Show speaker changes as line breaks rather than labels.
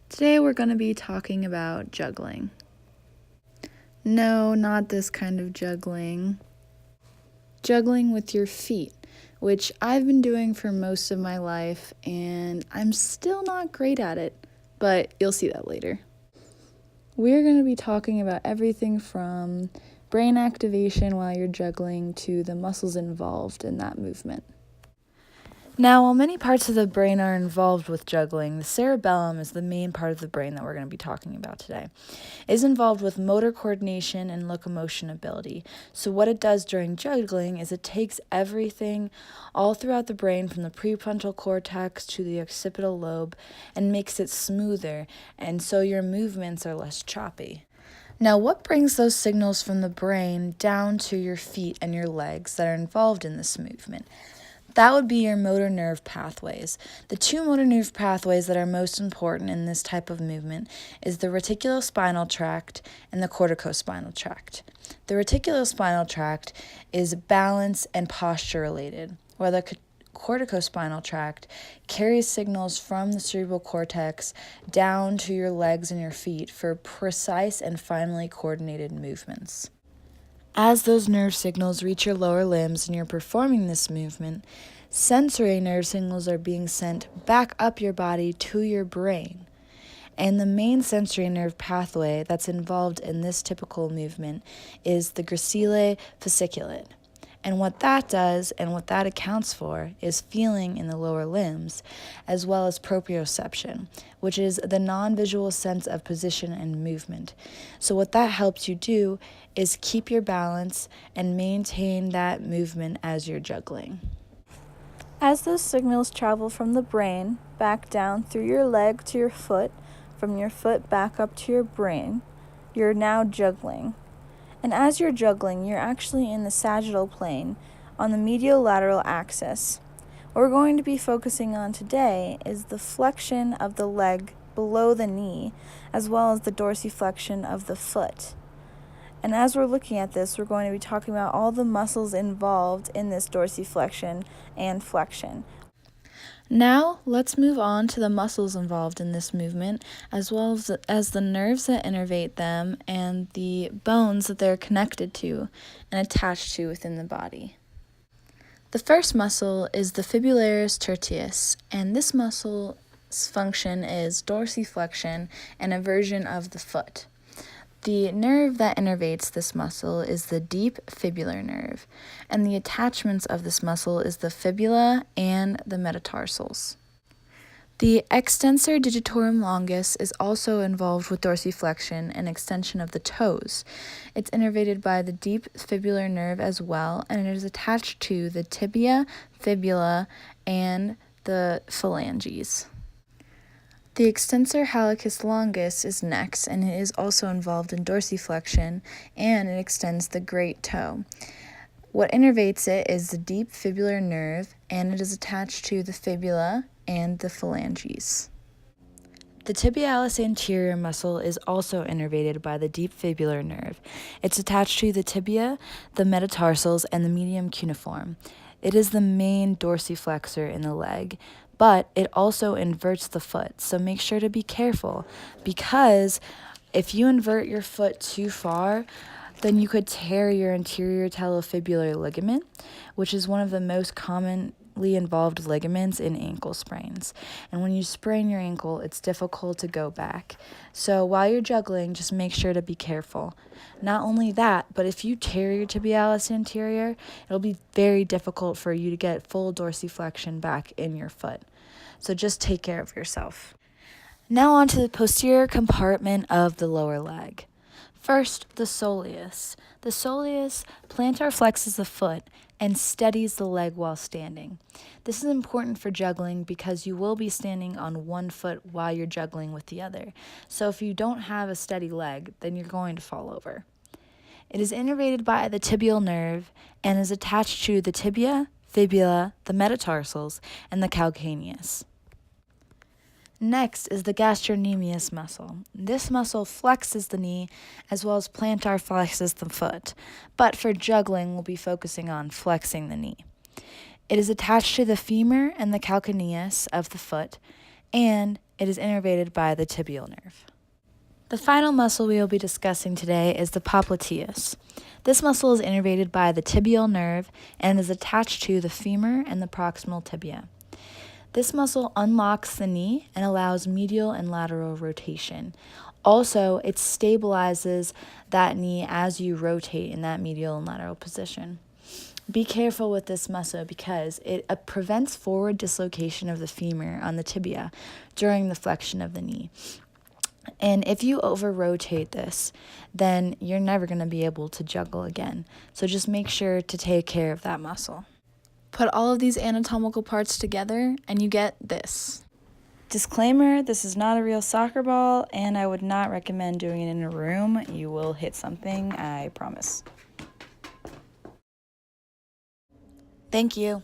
Today we're going to be talking about juggling. No, not this kind of juggling. Juggling with your feet, which I've been doing for most of my life, and I'm still not great at it, but you'll see that later. We're going to be talking about everything from brain activation while you're juggling to the muscles involved in that movement. Now, while many parts of the brain are involved with juggling, the cerebellum is the main part of the brain that we're going to be talking about today. It is involved with motor coordination and locomotion ability. So what it does during juggling is it takes everything all throughout the brain from the prefrontal cortex to the occipital lobe and makes it smoother, and so your movements are less choppy. Now, what brings those signals from the brain down to your feet and your legs that are involved in this movement? That would be your motor nerve pathways. The two motor nerve pathways that are most important in this type of movement is the reticulospinal tract and the corticospinal tract. The reticulospinal tract is balance and posture related, while the corticospinal tract carries signals from the cerebral cortex down to your legs and your feet for precise and finely coordinated movements. As those nerve signals reach your lower limbs and you're performing this movement, sensory nerve signals are being sent back up your body to your brain. And the main sensory nerve pathway that's involved in this typical movement is the gracile fasciculate. And what that does and what that accounts for is feeling in the lower limbs, as well as proprioception, which is the non-visual sense of position and movement. So what that helps you do is keep your balance and maintain that movement as you're juggling. As those signals travel from the brain back down through your leg to your foot, from your foot back up to your brain, you're now juggling. And as you're juggling, you're actually in the sagittal plane on the mediolateral axis. What we're going to be focusing on today is the flexion of the leg below the knee, as well as the dorsiflexion of the foot. And as we're looking at this, we're going to be talking about all the muscles involved in this dorsiflexion and flexion. Now, let's move on to the muscles involved in this movement, as well as the nerves that innervate them and the bones that they're connected to and attached to within the body. The first muscle is the fibularis tertius, and this muscle's function is dorsiflexion and eversion of the foot. The nerve that innervates this muscle is the deep fibular nerve, and the attachments of this muscle is the fibula and the metatarsals. The extensor digitorum longus is also involved with dorsiflexion and extension of the toes. It's innervated by the deep fibular nerve as well, and it is attached to the tibia, fibula, and the phalanges. The extensor hallucis longus is next, and it is also involved in dorsiflexion, and it extends the great toe. What innervates it is the deep fibular nerve, and it is attached to the fibula and the phalanges. The tibialis anterior muscle is also innervated by the deep fibular nerve. It's attached to the tibia, the metatarsals, and the medium cuneiform. It is the main dorsiflexor in the leg, but it also inverts the foot, so make sure to be careful, because if you invert your foot too far, then you could tear your anterior talofibular ligament, which is one of the most commonly involved ligaments in ankle sprains. And when you sprain your ankle, it's difficult to go back. So while you're juggling, just make sure to be careful. Not only that, but if you tear your tibialis anterior, it'll be very difficult for you to get full dorsiflexion back in your foot. So just take care of yourself. Now on to the posterior compartment of the lower leg. First, the soleus. The soleus plantar flexes the foot and steadies the leg while standing. This is important for juggling because you will be standing on one foot while you're juggling with the other. So if you don't have a steady leg, then you're going to fall over. It is innervated by the tibial nerve and is attached to the tibia, fibula, the metatarsals, and the calcaneus. Next is the gastrocnemius muscle. This muscle flexes the knee as well as plantar flexes the foot, but for juggling we'll be focusing on flexing the knee. It is attached to the femur and the calcaneus of the foot, and It is innervated by the tibial nerve. The final muscle we will be discussing today is the popliteus. This muscle is innervated by the tibial nerve and is attached to the femur and the proximal tibia. This muscle unlocks the knee and allows medial and lateral rotation. Also, it stabilizes that knee as you rotate in that medial and lateral position. Be careful with this muscle because it prevents forward dislocation of the femur on the tibia during the flexion of the knee. And if you over-rotate this, then you're never going to be able to juggle again. So just make sure to take care of that muscle. Put all of these anatomical parts together and you get this. Disclaimer, this is not a real soccer ball and I would not recommend doing it in a room. You will hit something, I promise. Thank you.